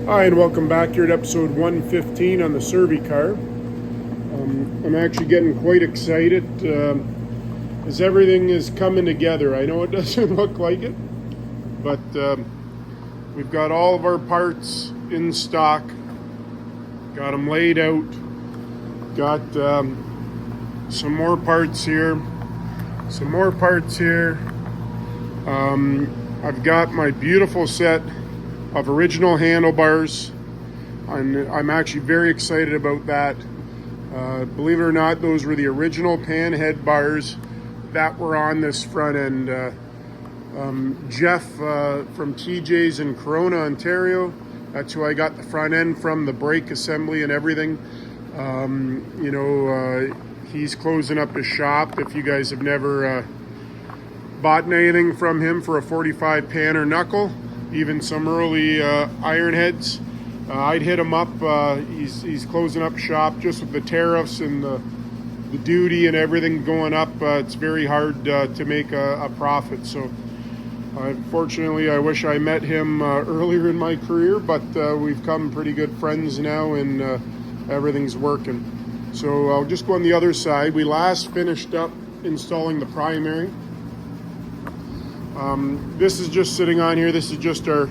Hi, and welcome back here to episode 115 on the servi-car. I'm actually getting quite excited as everything is coming together. I know it doesn't look like it, but we've got all of our parts in stock, got them laid out, got some more parts here, I've got my beautiful set of original handlebars. I'm actually very excited about that. Believe it or not, those were the original pan head bars that were on this front end. Jeff from TJ's in Corona, Ontario, that's who I got the front end from, the brake assembly and everything. He's closing up his shop. If you guys have never bought anything from him for a 45 pan or knuckle, even some early iron heads, I'd hit him up. He's closing up shop just with the tariffs and the duty and everything going up. It's very hard to make a profit. So unfortunately, I wish I met him earlier in my career, but we've come pretty good friends now, and everything's working. So I'll just go on the other side. We last finished up installing the primary. This is just sitting on here. This is just our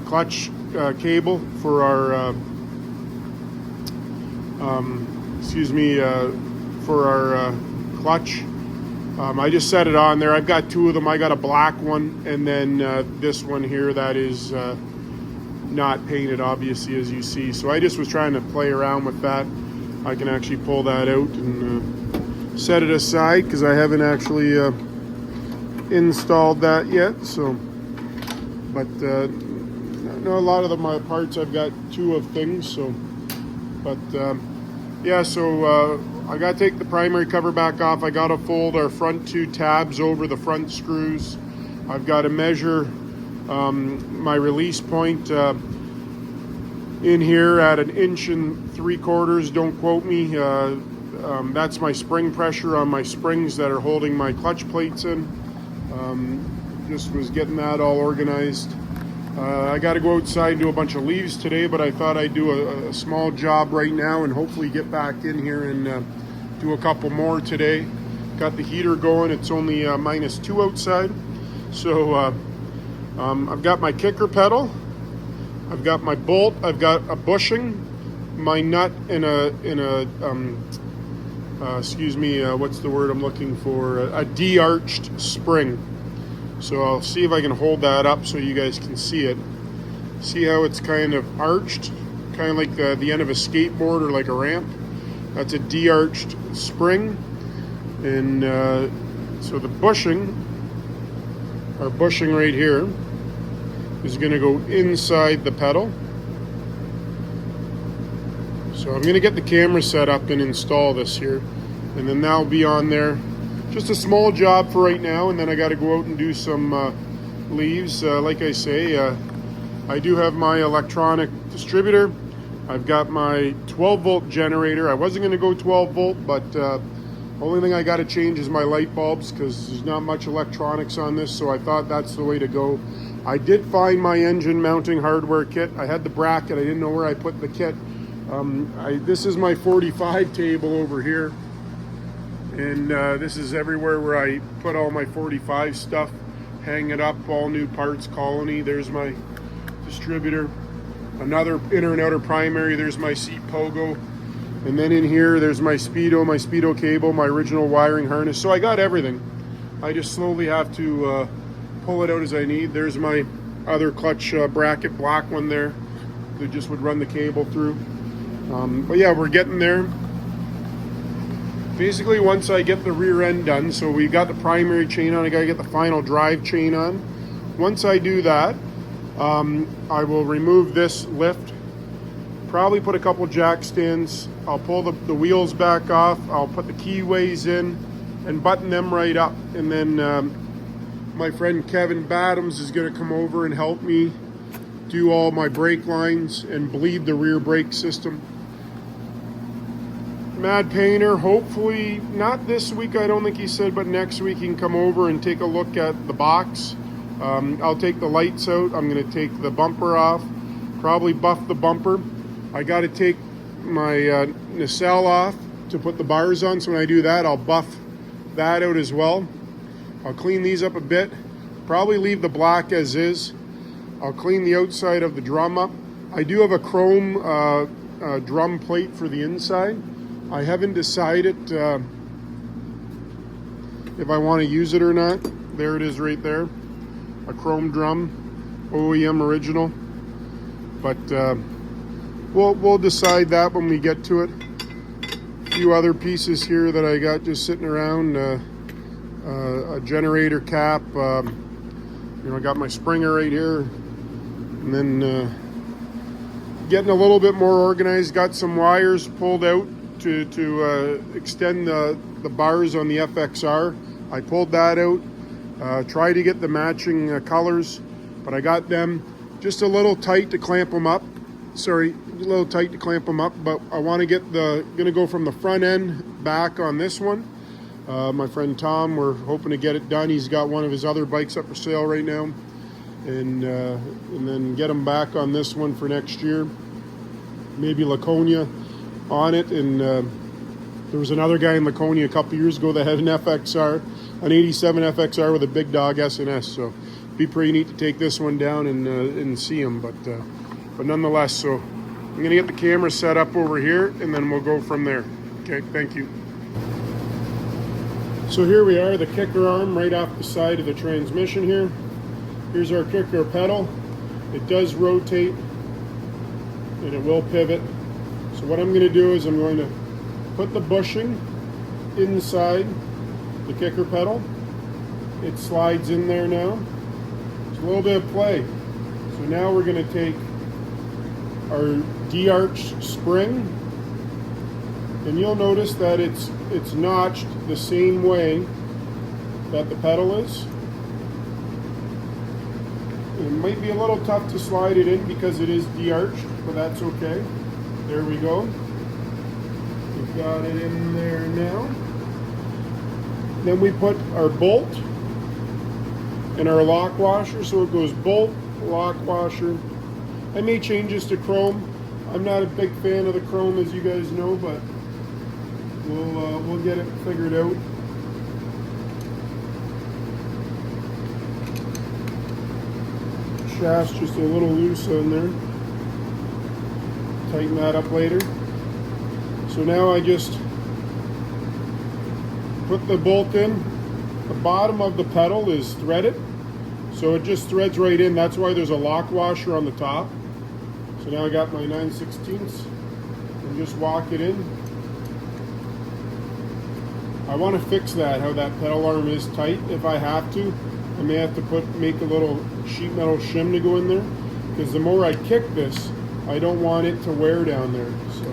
clutch cable for our for our clutch. I just set it on there. I've got two of them. I got a black one, and then this one here that is not painted, obviously, as you see. So I just was trying to play around with that. I can actually pull that out and set it aside because I haven't actually installed that yet. So, but no, a lot of my parts I've got two of things. So, but yeah. So I got to take the primary cover back off. I got to fold our front two tabs over the front screws. I've got to measure my release point in here at 1 3/4 inches. Don't quote me. That's my spring pressure on my springs that are holding my clutch plates in. Just was getting that all organized. I got to go outside and do a bunch of leaves today, but I thought I'd do a small job right now and hopefully get back in here and do a couple more today. Got the heater going. It's only -2 outside. So I've got my kicker pedal. I've got my bolt. I've got a bushing, my nut in a what's the word I'm looking for? A de-arched spring. So I'll see if I can hold that up so you guys can see it. See how it's kind of arched, kind of like the end of a skateboard or like a ramp. That's a de-arched spring. And so the bushing, our bushing right here, is going to go inside the pedal. So I'm going to get the camera set up and install this here, and then that'll be on there. Just a small job for right now, and then I got to go out and do some leaves. Like I say, I do have my electronic distributor. I've got my 12-volt generator. I wasn't going to go 12-volt, but only thing I got to change is my light bulbs because there's not much electronics on this, so I thought that's the way to go. I did find my engine mounting hardware kit. I had the bracket. I didn't know where I put the kit. This is my 45 table over here, and this is everywhere where I put all my 45 stuff. Hang it up, all new parts, Colony. There's my distributor. Another inner and outer primary. There's my seat pogo. And then in here, there's my speedo cable, my original wiring harness. So I got everything. I just slowly have to pull it out as I need. There's my other clutch bracket, black one there, that just would run the cable through. But yeah, we're getting there. Basically, once I get the rear end done, so we got the primary chain on, I gotta get the final drive chain on. Once I do that, I will remove this lift, probably put a couple jack stands. I'll pull the wheels back off. I'll put the keyways in and button them right up. And then my friend Kevin Badams is gonna come over and help me do all my brake lines and bleed the rear brake system. Mad Painter, hopefully not this week, I don't think he said, but next week he can come over and take a look at the box. I'll take the lights out. I'm going to take the bumper off. Probably buff the bumper. I got to take my nacelle off to put the bars on, so when I do that, I'll buff that out as well. I'll clean these up a bit. Probably leave the black as is. I'll clean the outside of the drum up. I do have a chrome drum plate for the inside. I haven't decided if I want to use it or not. There it is right there. A chrome drum, OEM original. But we'll decide that when we get to it. A few other pieces here that I got just sitting around. A generator cap. I got my Springer right here. And then getting a little bit more organized. Got some wires pulled out to extend the bars on the FXR. I pulled that out. Tried to get the matching colors, but I got them just a little tight to clamp them up. Sorry, a little tight to clamp them up, but I want to get gonna go from the front end back on this one. My friend Tom, we're hoping to get it done. He's got one of his other bikes up for sale right now, and then get them back on this one for next year. Maybe Laconia on it, and there was another guy in Laconia a couple years ago that had an FXR, an 87 FXR with a big dog SNS, so it'd be pretty neat to take this one down and see him, but nonetheless, so I'm going to get the camera set up over here, and then we'll go from there. Okay, thank you. So here we are, the kicker arm right off the side of the transmission here. Here's our kicker pedal. It does rotate, and it will pivot. So what I'm going to do is I'm going to put the bushing inside the kicker pedal. It slides in there now. It's a little bit of play. So now we're going to take our D-arch spring, and you'll notice that it's notched the same way that the pedal is. It might be a little tough to slide it in because it is D-arched, but that's okay. There we go. We've got it in there now. Then we put our bolt and our lock washer, so it goes bolt, lock washer. I may change this to chrome. I'm not a big fan of the chrome, as you guys know, but we'll get it figured out. Shaft's just a little loose on there. Tighten that up later. So now I just put the bolt in. The bottom of the pedal is threaded, so it just threads right in. That's why there's a lock washer on the top. So now I got my 9/16 and just walk it in. I want to fix that, how that pedal arm is tight. If I have to, I may have to make a little sheet metal shim to go in there, because the more I kick this, I don't want it to wear down there. So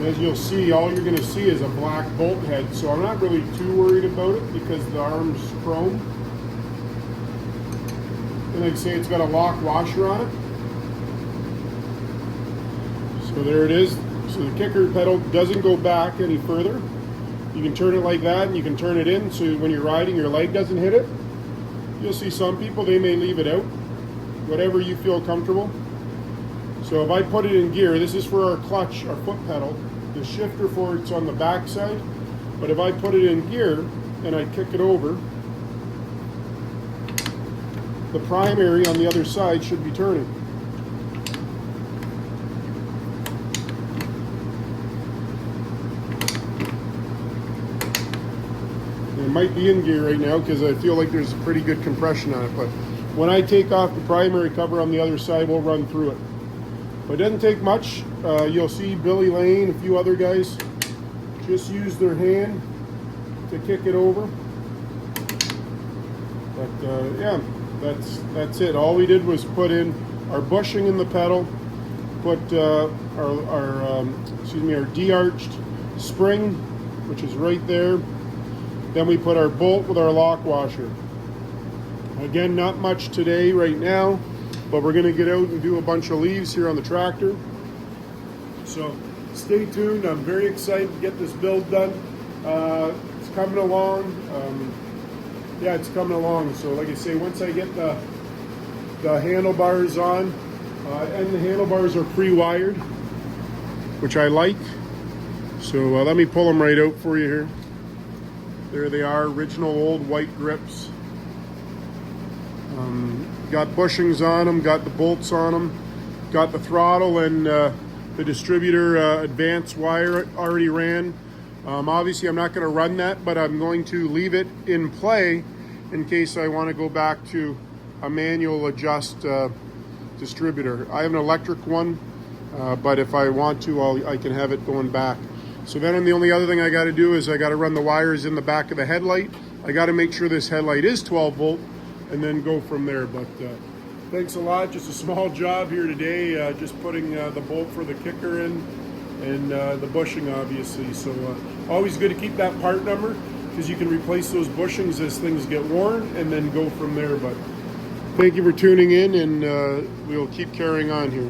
as you'll see, all you're going to see is a black bolt head, so I'm not really too worried about it because the arm's chrome. And like I say, it's got a lock washer on it. So there it is. So the kicker pedal doesn't go back any further. You can turn it like that, and you can turn it in so when you're riding, your leg doesn't hit it. You'll see some people, they may leave it out. Whatever you feel comfortable. So if I put it in gear, this is for our clutch, our foot pedal. The shifter for it's on the back side. But if I put it in gear and I kick it over, the primary on the other side should be turning. It might be in gear right now because I feel like there's a pretty good compression on it, but when I take off the primary cover on the other side, we'll run through it. But it doesn't take much. You'll see Billy Lane, a few other guys, just use their hand to kick it over. But yeah, that's it. All we did was put in our bushing in the pedal, put our D-arched spring, which is right there. Then we put our bolt with our lock washer. Again, not much today right now, but we're going to get out and do a bunch of leaves here on the tractor. So stay tuned. I'm very excited to get this build done. It's coming along. Yeah, it's coming along. So like I say, once I get the handlebars on, and the handlebars are pre-wired, which I like. So let me pull them right out for you here. There they are, original old white grips. Got bushings on them, got the bolts on them, got the throttle and the distributor advance wire already ran. Obviously I'm not going to run that, but I'm going to leave it in play in case I want to go back to a manual adjust distributor. I have an electric one, but if I want to, I can have it going back. So then the only other thing I got to do is I got to run the wires in the back of the headlight. I got to make sure this headlight is 12 volt and then go from there. But thanks a lot. Just a small job here today, just putting the bolt for the kicker in and the bushing obviously. So always good to keep that part number because you can replace those bushings as things get worn and then go from there. But thank you for tuning in, and we'll keep carrying on here.